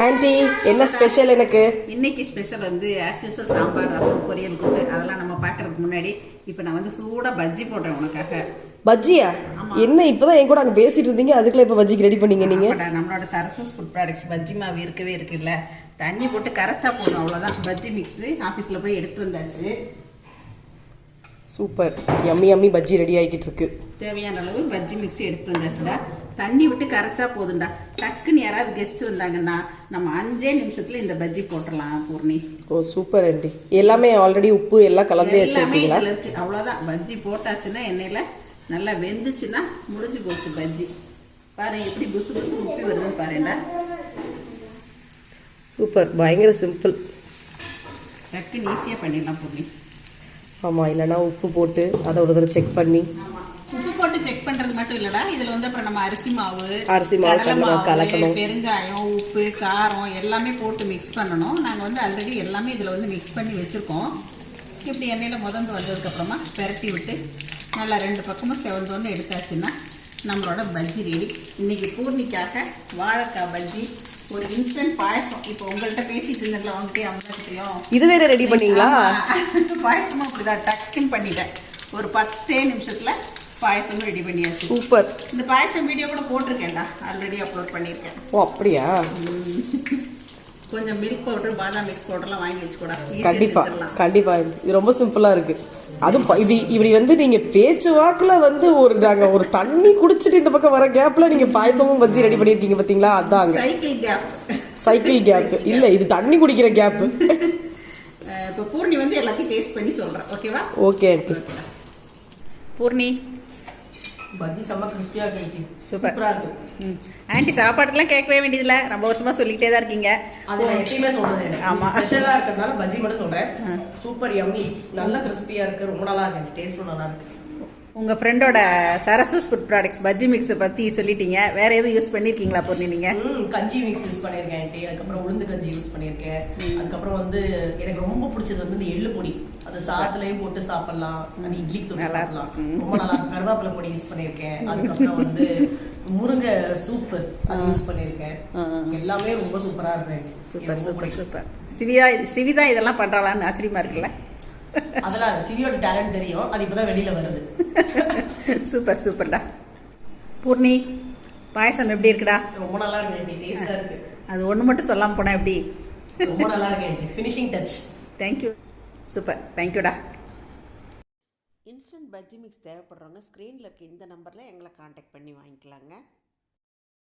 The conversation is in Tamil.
ஆன்ட்டி என்ன ஸ்பெஷல் எனக்கு இன்னைக்கு ஸ்பெஷல் வந்து ஆஸ் யூஸ்வல் சாம்பார் ரசம் பொரியல் கூட்டு அதெல்லாம் நம்ம பார்க்கறதுக்கு முன்னாடி இப்போ நான் வந்து சூடாக பஜ்ஜி போடுறேன் உனக்காக. பஜ்ஜியா? என்ன இப்போதான் என் கூட அங்கே பேசிட்டு இருந்தீங்க, அதுக்குள்ள இப்போ பஜ்ஜிக்கு ரெடி பண்ணீங்க நீங்க? நம்மளோட சரசஸ் ஃபுட் ப்ராடக்ட்ஸ் பஜ்ஜி மாவு இருக்கவே இருக்குல்ல, தண்ணி போட்டு கரைச்சா போதும், அவ்வளோதான். பஜ்ஜி மிக்ஸு ஆஃபீஸில் போய் எடுத்துட்டு வந்தாச்சு. Super, yummy yummy bajji ready ஆகிக்கிட்டு இருக்கு. தேவையான அளவு பஜ்ஜி மிக்ஸி எடுத்துட்டு வந்தாச்சுடா. தண்ணி விட்டு கரைச்சா போதும்டா. டக்குன்னு யாராவது கெஸ்ட் வந்தாங்கன்னா நம்ம 5 நிமிஷத்துல இந்த பஜ்ஜி போட்டுடலாம் பூர்ணி. ஓ சூப்பர் ஆண்டி. எல்லாமே ஆல்ரெடி உப்பு எல்லாம் கலந்து வச்சிருக்கீங்களா? அவ்வளோதான். பஜ்ஜி போட்டாச்சுன்னா எண்ணெயில் நல்லா வெந்துச்சுன்னா முடிஞ்சு போச்சு பஜ்ஜி. பாரு எப்படி புசு புசு உப்பி வருதுன்னு பாருண்டா. சூப்பர், பயங்கர சிம்பிள். டக்குன்னு ஈஸியாக பண்ணிடலாம் பூர்ணி. ஆமாம், இல்லைனா உப்பு போட்டு அதை ஒரு தடவை செக் பண்ணி. உப்பு போட்டு செக் பண்ணுறது மட்டும் இல்லைடா, இதில் வந்து அப்புறம் நம்ம அரிசி மாவு கலக்கணும், பெருங்காயம், உப்பு, காரம் எல்லாமே போட்டு மிக்ஸ் பண்ணணும். நாங்கள் வந்து ஆல்ரெடி எல்லாமே இதில் வந்து மிக்ஸ் பண்ணி வச்சுருக்கோம். இப்படி எண்ணெயில் முதந்து வந்ததுக்கப்புறமா பெரட்டி விட்டு நல்லா 2 பக்கமும் செவந்தோன்னு எடுத்தாச்சுன்னா நம்மளோட பஜ்ஜி ரெடி. இன்றைக்கி பூர்ணிக்காக வாழைக்காய் பஜ்ஜி, ஒரு இன்ஸ்டன்ட் பாயசம். இப்போ உங்கள்கிட்ட பேசிட்டு இருந்தேன்ல வாங்கிட்டே அவங்ககிட்டயும் இது வேற ரெடி பண்ணீங்களா? பாயசமும் அப்படிதான் டக்குன்னு பண்ணிட்டேன். ஒரு 10 நிமிஷத்தில் பாயசமும் ரெடி பண்ணியாச்சு. சூப்பர். இந்த பாயசம் வீடியோ கூட போட்டிருக்கேன்டா, ஆல்ரெடி அப்லோட் பண்ணியிருக்கேன். ஓ அப்படியா? கொஞ்சம் மில்க் பவுடர், பாதாம் மிக்ஸ் பவுடர்லாம் வாங்கி வச்சுக்கூடா. கண்டிப்பாக கண்டிப்பாக. இது ரொம்ப சிம்பிளாக இருக்குது. அதுவும் இப்படி வந்து நீங்கள் பேச்சு வாக்கில் வந்து நாங்கள் ஒரு தண்ணி குடிச்சிட்டு இந்த பக்கம் வர கேப்பில் நீங்கள் பாயசமும் பஜ்ஜி ரெடி பண்ணியிருக்கீங்க பார்த்தீங்களா? அதாங்க சைக்கிள் கேப் இல்லை, இது தண்ணி குடிக்கிற கேப்பு. இப்போ பூர்ணி வந்து எல்லாத்தையும் டேஸ்ட் பண்ணி சொல்கிறேன், ஓகேவா? Okay aunty. பூர்ணி பஜ்ஜி செம்ம கிறிஸ்பியாக இருக்கு, சூப்பராக இருக்கு. ஆண்டி சாப்பாட்டுக்கெல்லாம் கேட்கவே வேண்டியதில்லை, ரொம்ப வருஷமாக சொல்லிக்கிட்டே தான் இருக்கீங்க. அது நான் எப்பயுமே சொல்கிறது. ஆமாம், ஸ்பெஷலாக இருக்கிறதுனால பஜ்ஜி மட்டும் சொல்கிறேன். சூப்பர் யம்மி, நல்லா கிறிஸ்பியாக இருக்குது, ரொம்ப நல்லா இருக்கு, டேஸ்ட்டும் நல்லா இருக்குது. உங்கள் ஃப்ரெண்டோட சரசஸ் ஃபுட் ப்ராடக்ட்ஸ் பஜ்ஜி மிக்ஸை பற்றி சொல்லிட்டீங்க. வேறு எதுவும் யூஸ் பண்ணியிருக்கீங்களா பூர்ணி நீங்கள்? கஞ்சி மிக்ஸ் யூஸ் பண்ணியிருக்கேன் ஆண்டி. அதுக்கப்புறம் உளுந்து கஞ்சி யூஸ் பண்ணியிருக்கேன். அதுக்கப்புறம் வந்து எனக்கு ரொம்ப பிடிச்சது வந்து இந்த எள்ளு பொடி, அது சாதத்துலேயும் போட்டு சாப்பிட்லாம், அது இட்லிக்கு தொட்டு சாப்பிடலாம், ரொம்ப நல்லா இருக்கும். கருவேப்பிலை பொடி யூஸ் பண்ணியிருக்கேன். அதுக்கப்புறம் வந்து முருங்கை சூப்பு அது யூஸ் பண்ணியிருக்கேன். எல்லாமே ரொம்ப சூப்பராக இருக்கேன். Super super super. சிவிதா இதெல்லாம் பண்ணுறாளான்னு ஆச்சரியமா இருக்குல்ல? அதெல்லாம் சிவியோட டேலண்ட் தெரியும், அது இப்போதான் வெளியில் வருது. சூப்பர் சூப்பர்டா. பூர்ணி பாயசம் எப்படி இருக்குடா? ரொம்ப நல்லா இருக்கு, டேஸ்டாக இருக்கு. அது ஒன்று மட்டும் சொல்லாமல் போனால் எப்படி? ரொம்ப நல்லா இருக்கு, ஃபினிஷிங் டச். தேங்க்யூ, சூப்பர், தேங்க்யூடா. இன்ஸ்டன்ட் பஜ்ஜி மிக்ஸ் தேவைப்படுறவங்க ஸ்க்ரீனில் இருக்க இந்த நம்பரில் எங்களை காண்டாக்ட் பண்ணி வாங்கிக்கலாங்க.